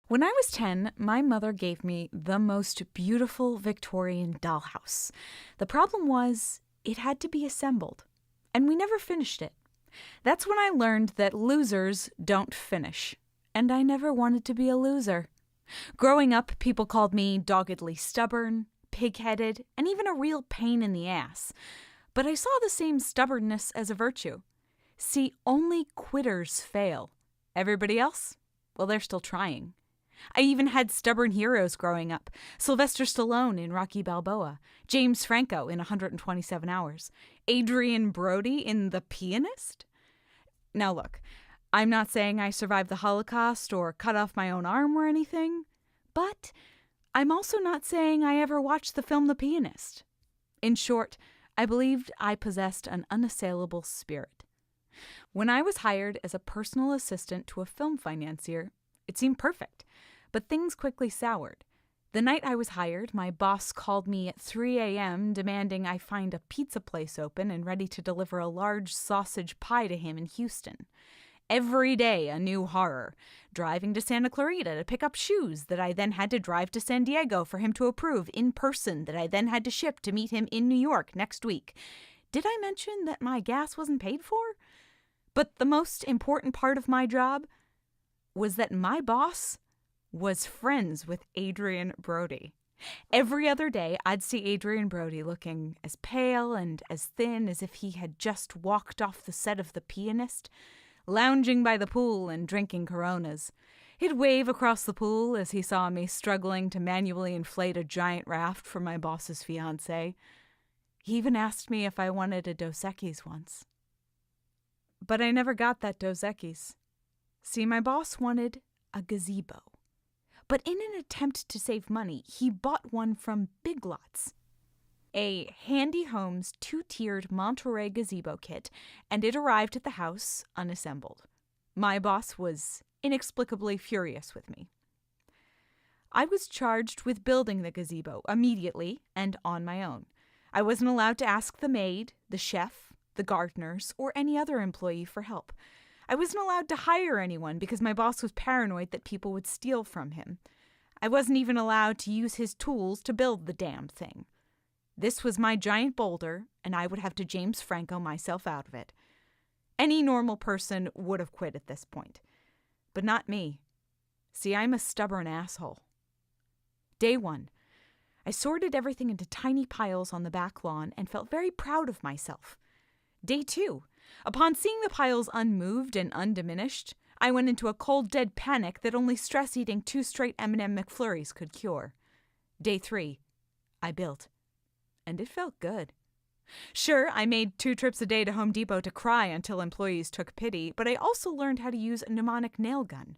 When I was 10, my mother gave me the most beautiful Victorian dollhouse. The problem was, it had to be assembled, and we never finished it. That's when I learned that losers don't finish, and I never wanted to be a loser. Growing up, people called me doggedly stubborn, pig-headed, and even a real pain in the ass. But I saw the same stubbornness as a virtue. See, only quitters fail. Everybody else? Well, they're still trying. I even had stubborn heroes growing up. Sylvester Stallone in Rocky Balboa, James Franco in 127 Hours, Adrien Brody in The Pianist. Now look, I'm not saying I survived the Holocaust or cut off my own arm or anything, but I'm also not saying I ever watched the film The Pianist. In short, I believed I possessed an unassailable spirit. When I was hired as a personal assistant to a film financier, it seemed perfect, but things quickly soured. The night I was hired, my boss called me at 3 a.m. demanding I find a pizza place open and ready to deliver a large sausage pie to him in Houston. Every day a new horror. Driving to Santa Clarita to pick up shoes that I then had to drive to San Diego for him to approve in person that I then had to ship to meet him in New York next week. Did I mention that my gas wasn't paid for? But the most important part of my job was that my boss was friends with Adrien Brody. Every other day, I'd see Adrien Brody looking as pale and as thin as if he had just walked off the set of The Pianist, lounging by the pool and drinking Coronas. He'd wave across the pool as he saw me struggling to manually inflate a giant raft for my boss's fiancée. He even asked me if I wanted a Dos Equis once. But I never got that Dos Equis. See, my boss wanted a gazebo. But in an attempt to save money, he bought one from Big Lots. A Handy Homes 2-tiered Monterey gazebo kit, and it arrived at the house unassembled. My boss was inexplicably furious with me. I was charged with building the gazebo immediately and on my own. I wasn't allowed to ask the maid, the chef, the gardeners, or any other employee for help. I wasn't allowed to hire anyone because my boss was paranoid that people would steal from him. I wasn't even allowed to use his tools to build the damn thing. This was my giant boulder, and I would have to James Franco myself out of it. Any normal person would have quit at this point. But not me. See, I'm a stubborn asshole. Day 1. I sorted everything into tiny piles on the back lawn and felt very proud of myself. Day 2. Upon seeing the piles unmoved and undiminished, I went into a cold, dead panic that only stress-eating 2 straight M&M McFlurries could cure. Day 3. I built. And it felt good. Sure, I made 2 trips a day to Home Depot to cry until employees took pity, but I also learned how to use a mnemonic nail gun.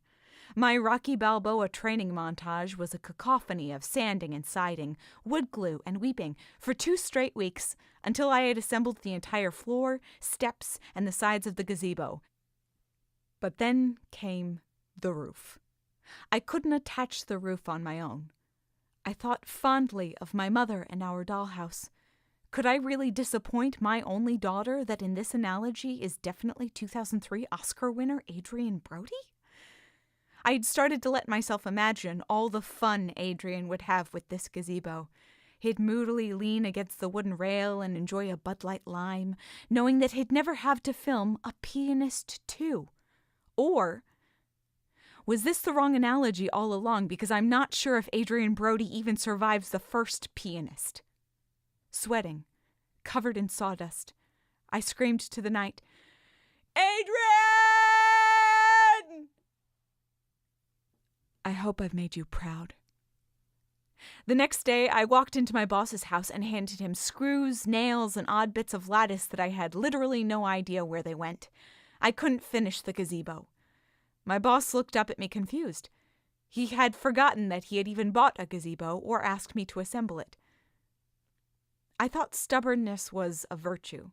My Rocky Balboa training montage was a cacophony of sanding and siding, wood glue and weeping for 2 straight weeks until I had assembled the entire floor, steps, and the sides of the gazebo. But then came the roof. I couldn't attach the roof on my own. I thought fondly of my mother and our dollhouse. Could I really disappoint my only daughter that in this analogy is definitely 2003 Oscar winner Adrien Brody? I'd started to let myself imagine all the fun Adrien would have with this gazebo. He'd moodily lean against the wooden rail and enjoy a Bud Light Lime, knowing that he'd never have to film A Pianist 2. Or was this the wrong analogy all along because I'm not sure if Adrien Brody even survives the first Pianist? Sweating, covered in sawdust, I screamed to the night, "Adrien!" I hope I've made you proud. The next day, I walked into my boss's house and handed him screws, nails, and odd bits of lattice that I had literally no idea where they went. I couldn't finish the gazebo. My boss looked up at me confused. He had forgotten that he had even bought a gazebo or asked me to assemble it. I thought stubbornness was a virtue.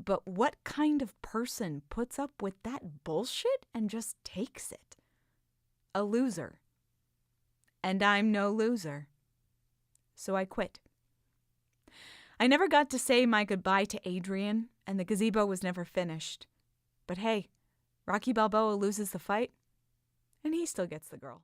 But what kind of person puts up with that bullshit and just takes it? A loser. And I'm no loser. So I quit. I never got to say my goodbye to Adrien, and the gazebo was never finished. But hey, Rocky Balboa loses the fight, and he still gets the girl.